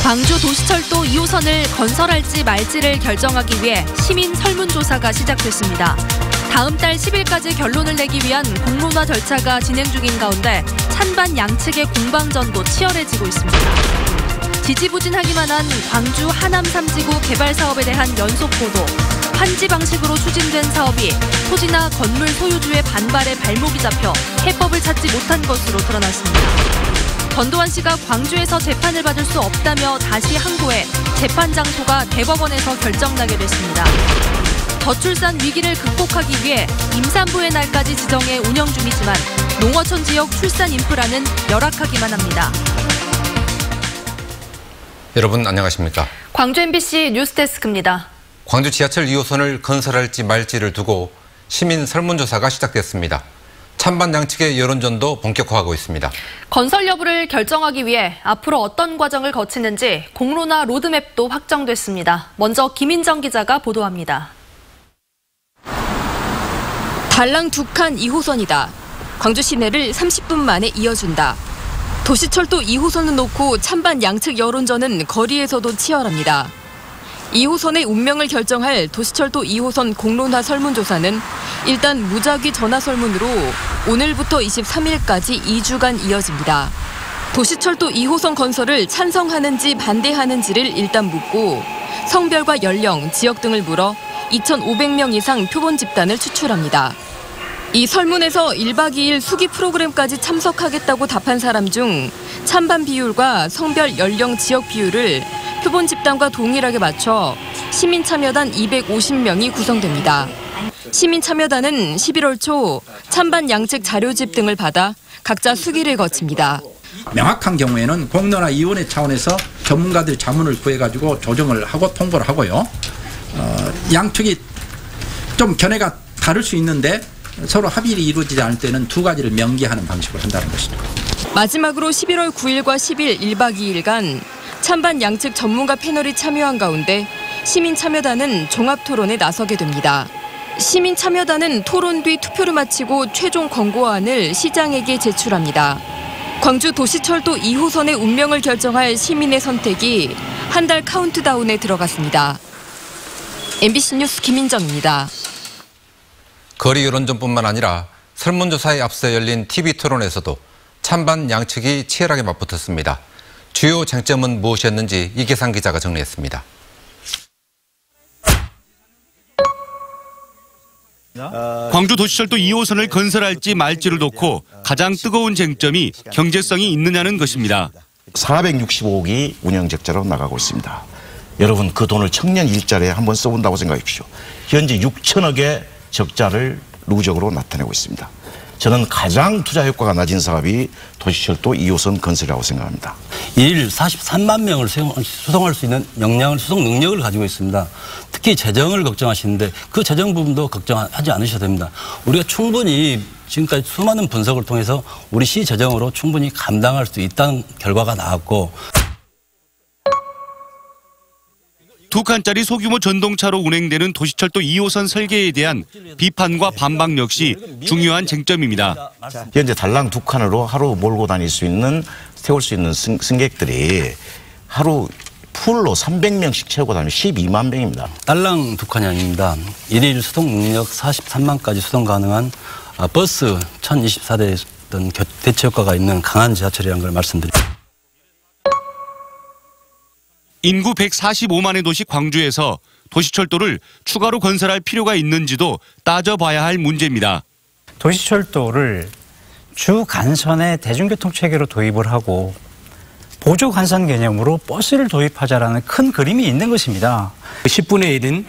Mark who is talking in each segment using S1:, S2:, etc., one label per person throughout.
S1: 광주 도시철도 2호선을 건설할지 말지를 결정하기 위해 시민 설문조사가 시작됐습니다. 다음 달 10일까지 결론을 내기 위한 공론화 절차가 진행 중인 가운데 찬반 양측의 공방전도 치열해지고 있습니다. 지지부진하기만 한 광주 하남 3지구 개발 사업에 대한 연속 보도, 환지 방식으로 추진된 사업이 토지나 건물 소유주의 반발에 발목이 잡혀 해법을 찾지 못한 것으로 드러났습니다. 전두환 씨가 광주에서 재판을 받을 수 없다며 다시 항고해 재판 장소가 대법원에서 결정나게 됐습니다. 저출산 위기를 극복하기 위해 임산부의 날까지 지정해 운영 중이지만 농어촌 지역 출산 인프라는 열악하기만 합니다.
S2: 여러분 안녕하십니까?
S1: 광주 MBC 뉴스데스크입니다.
S2: 광주 지하철 2호선을 건설할지 말지를 두고 시민 설문조사가 시작됐습니다. 찬반 양측의 여론전도 본격화하고 있습니다.
S1: 건설 여부를 결정하기 위해 앞으로 어떤 과정을 거치는지 공론화 로드맵도 확정됐습니다. 먼저 김인정 기자가 보도합니다.
S3: 달랑 2칸 2호선이다. 광주 시내를 30분 만에 이어준다. 도시철도 2호선을 놓고 찬반 양측 여론전은 거리에서도 치열합니다. 2호선의 운명을 결정할 도시철도 2호선 공론화 설문조사는 일단 무작위 전화 설문으로 오늘부터 23일까지 2주간 이어집니다. 도시철도 2호선 건설을 찬성하는지 반대하는지를 일단 묻고 성별과 연령, 지역 등을 물어 2,500명 이상 표본 집단을 추출합니다. 이 설문에서 1박 2일 수기 프로그램까지 참석하겠다고 답한 사람 중 찬반 비율과 성별, 연령, 지역 비율을 표본 집단과 동일하게 맞춰 시민참여단 250명이 구성됩니다. 시민참여단은 11월 초 찬반 양측 자료집 등을 받아 각자 수기를 거칩니다.
S4: 명확한 경우에는 공론화위원회 차원에서 전문가들 자문을 구해가지고 조정을 하고 통보를 하고요. 양측이 좀 견해가 다를 수 있는데 서로 합의를 이루어지지 않을 때는 두 가지를 명기하는 방식으로 한다는 것입니다.
S3: 마지막으로 11월 9일과 10일 1박 2일간 찬반 양측 전문가 패널이 참여한 가운데 시민참여단은 종합토론에 나서게 됩니다. 시민참여단은 토론 뒤 투표를 마치고 최종 권고안을 시장에게 제출합니다. 광주 도시철도 2호선의 운명을 결정할 시민의 선택이 한 달 카운트다운에 들어갔습니다. MBC 뉴스 김인정입니다.
S2: 거리 여론전뿐만 아니라 설문조사에 앞서 열린 TV토론에서도 찬반 양측이 치열하게 맞붙었습니다. 주요 쟁점은 무엇이었는지 이계상 기자가 정리했습니다.
S5: 광주 도시철도 2호선을 건설할지 말지를 놓고 가장 뜨거운 쟁점이 경제성이 있느냐는 것입니다.
S6: 465억이 운영적자로 나가고 있습니다. 여러분 그 돈을 청년 일자리에 한번 써본다고 생각해 보십시오. 현재 6천억의 적자를 누적으로 나타내고 있습니다. 저는 가장 투자 효과가 낮은 사업이 도시철도 2호선 건설이라고 생각합니다.
S7: 일 43만 명을 수송할 수 있는 수송 능력을 가지고 있습니다. 특히 재정을 걱정하시는데 그 재정 부분도 걱정하지 않으셔도 됩니다. 우리가 충분히 지금까지 수많은 분석을 통해서 우리 시 재정으로 충분히 감당할 수 있다는 결과가 나왔고
S5: 2칸짜리 소규모 전동차로 운행되는 도시철도 2호선 설계에 대한 비판과 반박 역시 중요한 쟁점입니다.
S6: 현재 달랑 2칸으로 하루 몰고 다닐 수 있는, 태울 수 있는 승객들이 하루 풀로 300명씩 채우고 다니면 12만 명입니다.
S7: 달랑 2칸이 아닙니다. 일일 수송 능력 43만까지 수송 가능한 버스 1024대 등 대체 효과가 있는 강한 지하철이라는 걸 말씀드립니다.
S5: 인구 145만의 도시 광주에서 도시철도를 추가로 건설할 필요가 있는지도 따져봐야 할 문제입니다.
S8: 도시철도를 주 간선의 대중교통 체계로 도입을 하고 보조 간선 개념으로 버스를 도입하자라는 큰 그림이 있는 것입니다.
S9: 10분의 1인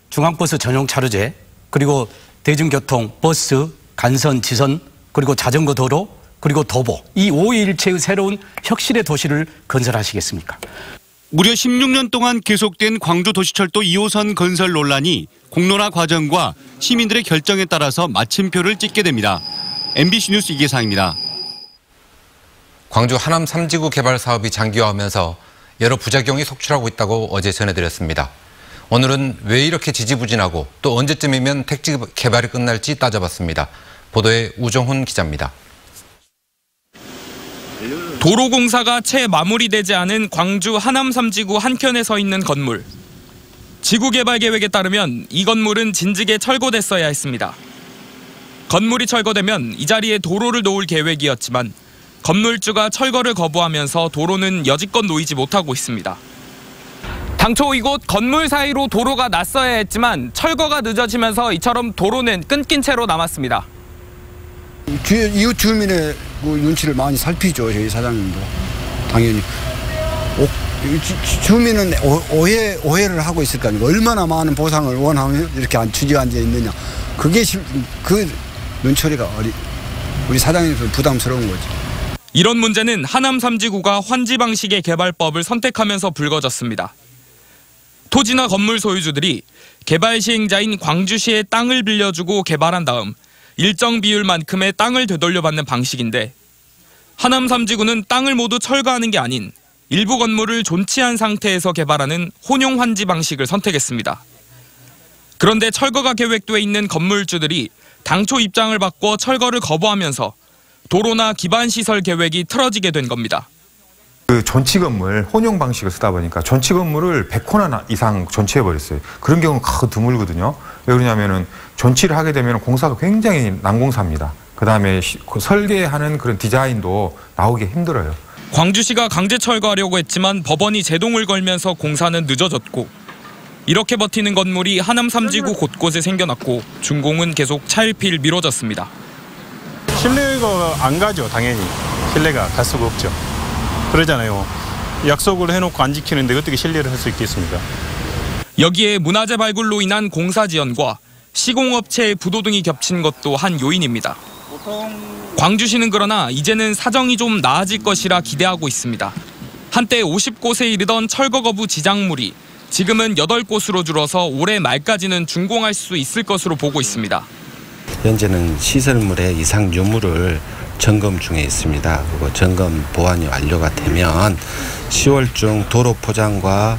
S9: 중앙버스 전용 차로제, 그리고 대중교통, 버스, 간선, 지선, 그리고 자전거 도로, 그리고 도보, 이 5일체의 새로운 혁신의 도시를 건설하시겠습니까?
S5: 무려 16년 동안 계속된 광주 도시철도 2호선 건설 논란이 공론화 과정과 시민들의 결정에 따라서 마침표를 찍게 됩니다. MBC 뉴스 이계상입니다.
S2: 광주 하남 3지구 개발 사업이 장기화하면서 여러 부작용이 속출하고 있다고 어제 전해드렸습니다. 오늘은 왜 이렇게 지지부진하고 또 언제쯤이면 택지 개발이 끝날지 따져봤습니다. 보도에 우정훈 기자입니다.
S10: 도로공사가 채 마무리되지 않은 광주 하남 3지구 한켠에 서 있는 건물. 지구개발계획에 따르면 이 건물은 진즉에 철거됐어야 했습니다. 건물이 철거되면 이 자리에 도로를 놓을 계획이었지만 건물주가 철거를 거부하면서 도로는 여지껏 놓이지 못하고 있습니다. 당초 이곳 건물 사이로 도로가 났어야 했지만 철거가 늦어지면서 이처럼 도로는 끊긴 채로 남았습니다.
S11: 이웃 주민의 눈치를 많이 살피죠. 저희 사장님도 당연히. 주민은 오해를 하고 있을 거 아니에요. 얼마나 많은 보상을 원하면 이렇게 주저앉아 있느냐. 그게 그 눈초리가 우리 사장님도 부담스러운 거죠.
S10: 이런 문제는 하남 3지구가 환지 방식의 개발법을 선택하면서 불거졌습니다. 토지나 건물 소유주들이 개발 시행자인 광주시의 땅을 빌려주고 개발한 다음 일정 비율만큼의 땅을 되돌려받는 방식인데 하남 3지구는 땅을 모두 철거하는 게 아닌 일부 건물을 존치한 상태에서 개발하는 혼용 환지 방식을 선택했습니다. 그런데 철거가 계획돼 있는 건물주들이 당초 입장을 바꿔 철거를 거부하면서 도로나 기반시설 계획이 틀어지게 된 겁니다.
S12: 그 존치 건물 혼용 방식을 쓰다 보니까 존치 건물을 100호나 이상 존치해버렸어요. 그런 경우는 드물거든요. 왜 그러냐면은 존치를 하게 되면 공사가 굉장히 난공사입니다. 그 다음에 설계하는 그런 디자인도 나오기 힘들어요.
S10: 광주시가 강제 철거하려고 했지만 법원이 제동을 걸면서 공사는 늦어졌고 이렇게 버티는 건물이 하남 3지구 곳곳에 생겨났고 준공은 계속 차일피일 미뤄졌습니다.
S13: 신뢰가 안 가죠. 당연히 신뢰가 갈 수가 없죠. 그러잖아요. 약속을 해놓고 안 지키는데 어떻게 신뢰를 할 수 있겠습니까?
S10: 여기에 문화재 발굴로 인한 공사 지연과 시공업체의 부도 등이 겹친 것도 한 요인입니다. 광주시는 그러나 이제는 사정이 좀 나아질 것이라 기대하고 있습니다. 한때 50곳에 이르던 철거 거부 지장물이 지금은 8곳으로 줄어서 올해 말까지는 준공할 수 있을 것으로 보고 있습니다.
S14: 현재는 시설물의 이상 유무를 점검 중에 있습니다. 그리고 점검 보완이 완료가 되면 10월 중 도로 포장과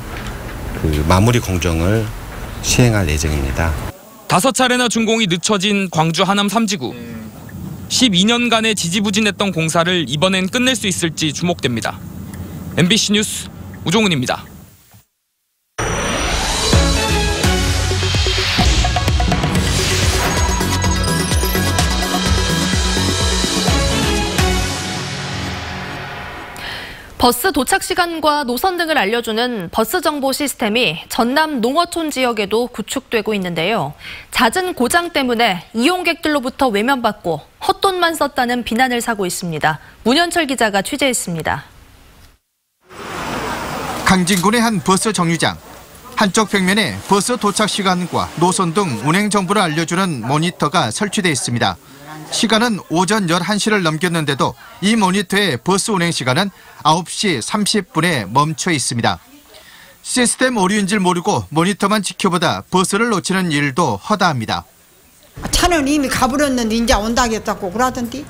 S14: 마무리 공정을 시행할 예정입니다.
S10: 5차례나 준공이 늦춰진 광주 하남 3지구. 12년간의 지지부진했던 공사를 이번엔 끝낼 수 있을지 주목됩니다. MBC 뉴스 우종훈입니다.
S1: 버스 도착 시간과 노선 등을 알려주는 버스 정보 시스템이 전남 농어촌 지역에도 구축되고 있는데요. 잦은 고장 때문에 이용객들로부터 외면받고 헛돈만 썼다는 비난을 사고 있습니다. 문현철 기자가 취재했습니다.
S15: 강진군의 한 버스 정류장. 한쪽 벽면에 버스 도착 시간과 노선 등 운행 정보를 알려주는 모니터가 설치되어 있습니다. 시간은 오전 11시를 넘겼는데도 이 모니터의 버스 운행 시간은 9시 30분에 멈춰 있습니다. 시스템 오류인 줄 모르고 모니터만 지켜보다 버스를 놓치는 일도 허다합니다.
S16: 차는 이미 가버렸는데 이제 온다겠다고 그러던데.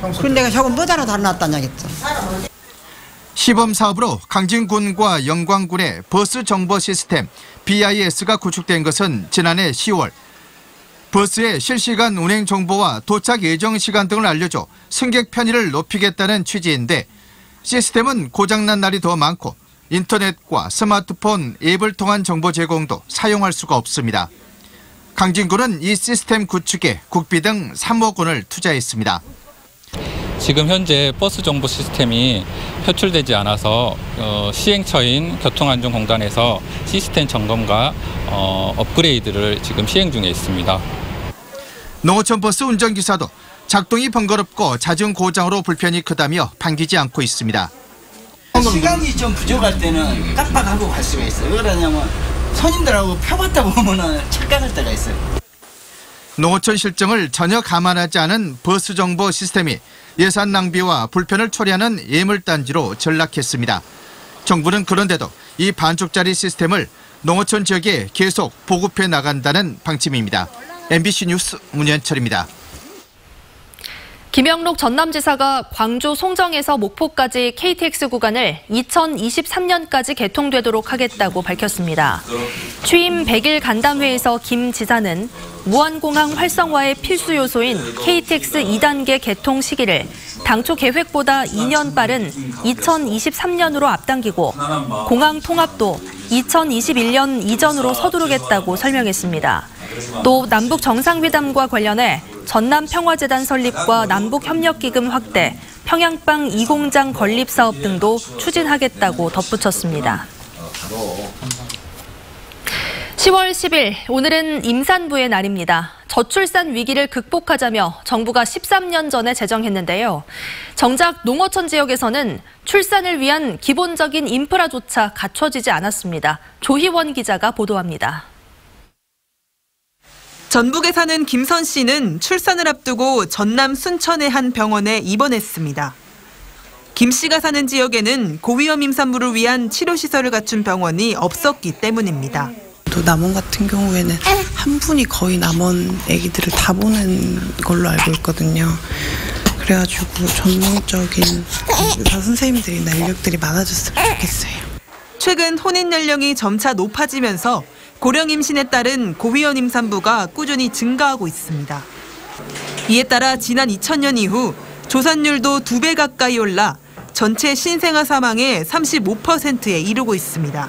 S16: 그런데 내가 저거 뭐하러 달아놨다냐겠어.
S15: 시범 사업으로 강진군과 영광군의 버스 정보 시스템 BIS가 구축된 것은 지난해 10월. 버스의 실시간 운행 정보와 도착 예정 시간 등을 알려줘 승객 편의를 높이겠다는 취지인데 시스템은 고장난 날이 더 많고 인터넷과 스마트폰 앱을 통한 정보 제공도 사용할 수가 없습니다. 강진군은 이 시스템 구축에 국비 등 3억 원을 투자했습니다.
S17: 지금 현재 버스 정보 시스템이 표출되지 않아서 시행처인 교통안전공단에서 시스템 점검과 업그레이드를 지금 시행 중에 있습니다.
S15: 농어촌 버스 운전기사도 작동이 번거롭고 잦은 고장으로 불편이 크다며 반기지 않고 있습니다.
S18: 시간이 좀 부족할 때는 깜빡하고 갈 수가 있어요. 왜 그러냐면 손님들하고 펴봤다 보면 착각할 때가 있어요.
S15: 농어촌 실정을 전혀 감안하지 않은 버스 정보 시스템이 예산 낭비와 불편을 초래하는 예물단지로 전락했습니다. 정부는 그런데도 이 반쪽짜리 시스템을 농어촌 지역에 계속 보급해 나간다는 방침입니다. MBC 뉴스 문현철입니다.
S1: 김영록 전남지사가 광주 송정에서 목포까지 KTX 구간을 2023년까지 개통되도록 하겠다고 밝혔습니다. 취임 100일 간담회에서 김 지사는 무안공항 활성화의 필수 요소인 KTX 2단계 개통 시기를 당초 계획보다 2년 빠른 2023년으로 앞당기고 공항 통합도 2021년 이전으로 서두르겠다고 설명했습니다. 또 남북 정상회담과 관련해 전남평화재단 설립과 남북협력기금 확대, 평양빵 2공장 건립 사업 등도 추진하겠다고 덧붙였습니다. 10월 10일, 오늘은 임산부의 날입니다. 저출산 위기를 극복하자며 정부가 13년 전에 제정했는데요. 정작 농어촌 지역에서는 출산을 위한 기본적인 인프라조차 갖춰지지 않았습니다. 조희원 기자가 보도합니다.
S19: 전북에 사는 김선 씨는 출산을 앞두고 전남 순천의 한 병원에 입원했습니다. 김 씨가 사는 지역에는 고위험 임산부를 위한 치료시설을 갖춘 병원이 없었기 때문입니다.
S20: 또 남원 같은 경우에는 한 분이 거의 남원 아기들을 다 보는 걸로 알고 있거든요. 그래가지고 전문적인 의사 선생님들이나 인력들이 많아졌으면 좋겠어요.
S19: 최근 혼인 연령이 점차 높아지면서 고령 임신에 따른 고위험 임산부가 꾸준히 증가하고 있습니다. 이에 따라 지난 2000년 이후 조산율도 2배 가까이 올라 전체 신생아 사망의 35%에 이르고 있습니다.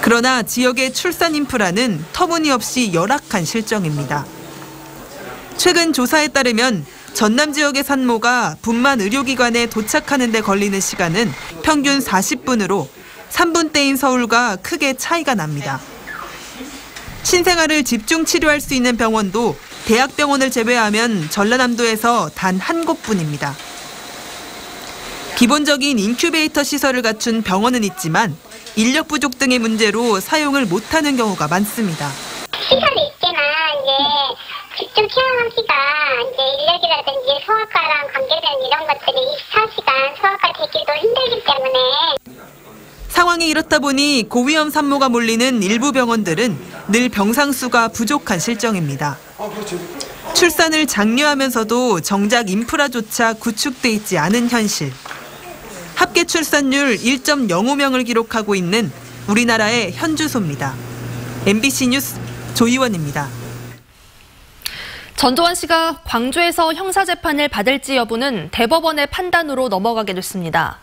S19: 그러나 지역의 출산 인프라는 터무니없이 열악한 실정입니다. 최근 조사에 따르면 전남 지역의 산모가 분만 의료기관에 도착하는 데 걸리는 시간은 평균 40분으로 3분대인 서울과 크게 차이가 납니다. 신생아를 집중 치료할 수 있는 병원도 대학병원을 제외하면 전라남도에서 단 한 곳뿐입니다. 기본적인 인큐베이터 시설을 갖춘 병원은 있지만 인력 부족 등의 문제로 사용을 못하는 경우가 많습니다.
S21: 시설이 있지만 집중 체험하기가 인력이라든지 소아과랑 관계된 이런 것들이 24시간 소아과 대기도 힘들기 때문에
S19: 상황이 이렇다 보니 고위험 산모가 몰리는 일부 병원들은 늘 병상수가 부족한 실정입니다. 출산을 장려하면서도 정작 인프라조차 구축돼 있지 않은 현실. 합계 출산율 1.05명을 기록하고 있는 우리나라의 현주소입니다. MBC 뉴스 조희원입니다.
S1: 전두환 씨가 광주에서 형사재판을 받을지 여부는 대법원의 판단으로 넘어가게 됐습니다.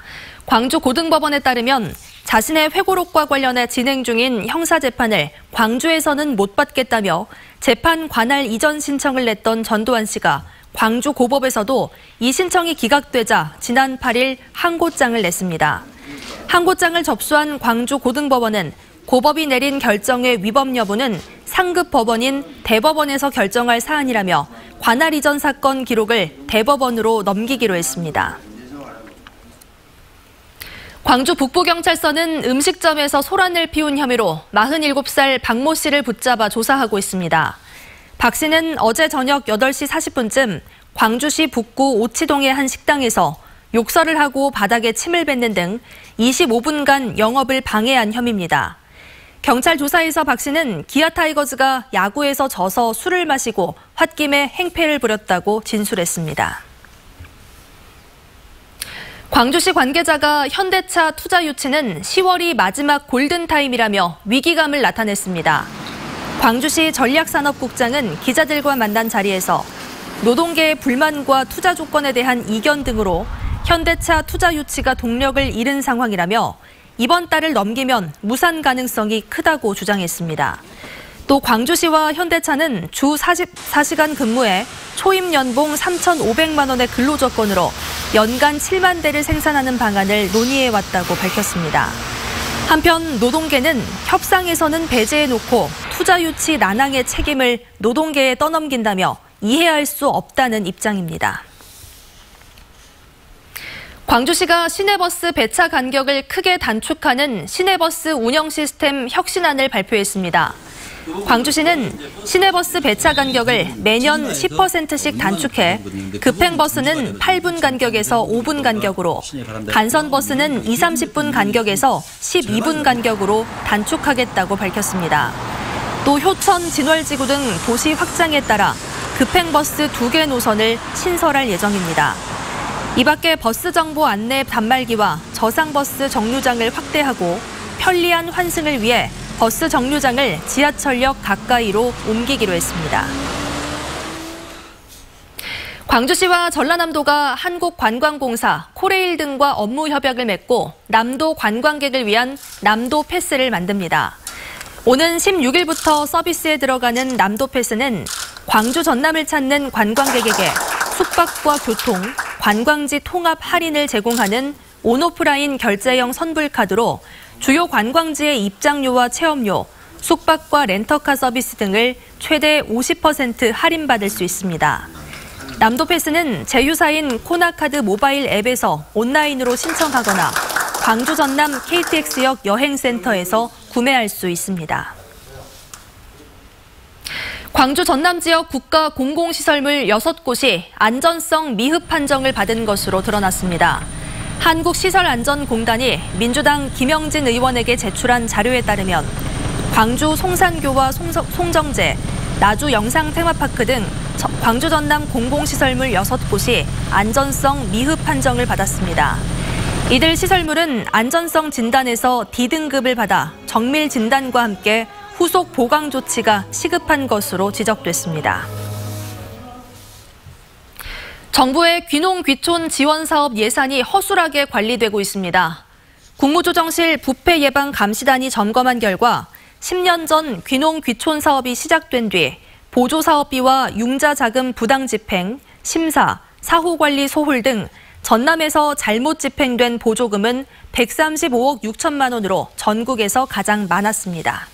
S1: 광주 고등법원에 따르면 자신의 회고록과 관련해 진행 중인 형사재판을 광주에서는 못 받겠다며 재판 관할 이전 신청을 냈던 전두환 씨가 광주 고법에서도 이 신청이 기각되자 지난 8일 항고장을 냈습니다. 항고장을 접수한 광주 고등법원은 고법이 내린 결정의 위법 여부는 상급 법원인 대법원에서 결정할 사안이라며 관할 이전 사건 기록을 대법원으로 넘기기로 했습니다. 광주 북부경찰서는 음식점에서 소란을 피운 혐의로 47살 박모 씨를 붙잡아 조사하고 있습니다. 박 씨는 어제 저녁 8시 40분쯤 광주시 북구 오치동의 한 식당에서 욕설을 하고 바닥에 침을 뱉는 등 25분간 영업을 방해한 혐의입니다. 경찰 조사에서 박 씨는 기아 타이거즈가 야구에서 져서 술을 마시고 홧김에 행패를 부렸다고 진술했습니다. 광주시 관계자가 현대차 투자 유치는 10월이 마지막 골든타임이라며 위기감을 나타냈습니다. 광주시 전략산업국장은 기자들과 만난 자리에서 노동계의 불만과 투자 조건에 대한 이견 등으로 현대차 투자 유치가 동력을 잃은 상황이라며 이번 달을 넘기면 무산 가능성이 크다고 주장했습니다. 또 광주시와 현대차는 주 44시간 근무에 초임 연봉 3,500만 원의 근로조건으로 연간 7만 대를 생산하는 방안을 논의해왔다고 밝혔습니다. 한편 노동계는 협상에서는 배제해놓고 투자 유치 난항의 책임을 노동계에 떠넘긴다며 이해할 수 없다는 입장입니다. 광주시가 시내버스 배차 간격을 크게 단축하는 시내버스 운영 시스템 혁신안을 발표했습니다. 광주시는 시내버스 배차 간격을 매년 10%씩 단축해 급행버스는 8분 간격에서 5분 간격으로, 간선버스는 20-30분 간격에서 12분 간격으로 단축하겠다고 밝혔습니다. 또 효천, 진월지구 등 도시 확장에 따라 급행버스 2개 노선을 신설할 예정입니다. 이 밖에 버스 정보 안내 단말기와 저상버스 정류장을 확대하고 편리한 환승을 위해 버스 정류장을 지하철역 가까이로 옮기기로 했습니다. 광주시와 전라남도가 한국관광공사, 코레일 등과 업무 협약을 맺고 남도 관광객을 위한 남도 패스를 만듭니다. 오는 16일부터 서비스에 들어가는 남도 패스는 광주 전남을 찾는 관광객에게 숙박과 교통, 관광지 통합 할인을 제공하는 온오프라인 결제형 선불카드로 주요 관광지의 입장료와 체험료, 숙박과 렌터카 서비스 등을 최대 50% 할인받을 수 있습니다. 남도 패스는 제휴사인 코나카드 모바일 앱에서 온라인으로 신청하거나 광주 전남 KTX역 여행센터에서 구매할 수 있습니다. 광주 전남 지역 국가 공공시설물 6곳이 안전성 미흡 판정을 받은 것으로 드러났습니다. 한국시설안전공단이 민주당 김영진 의원에게 제출한 자료에 따르면 광주 송산교와 송정제, 나주 영상테마파크 등 광주 전남 공공시설물 6곳이 안전성 미흡 판정을 받았습니다. 이들 시설물은 안전성 진단에서 D등급을 받아 정밀 진단과 함께 후속 보강 조치가 시급한 것으로 지적됐습니다. 정부의 귀농 귀촌 지원 사업 예산이 허술하게 관리되고 있습니다. 국무조정실 부패 예방 감시단이 점검한 결과 10년 전 귀농 귀촌 사업이 시작된 뒤 보조 사업비와 융자 자금 부당 집행, 심사, 사후 관리 소홀 등 전남에서 잘못 집행된 보조금은 135억 6천만 원으로 전국에서 가장 많았습니다.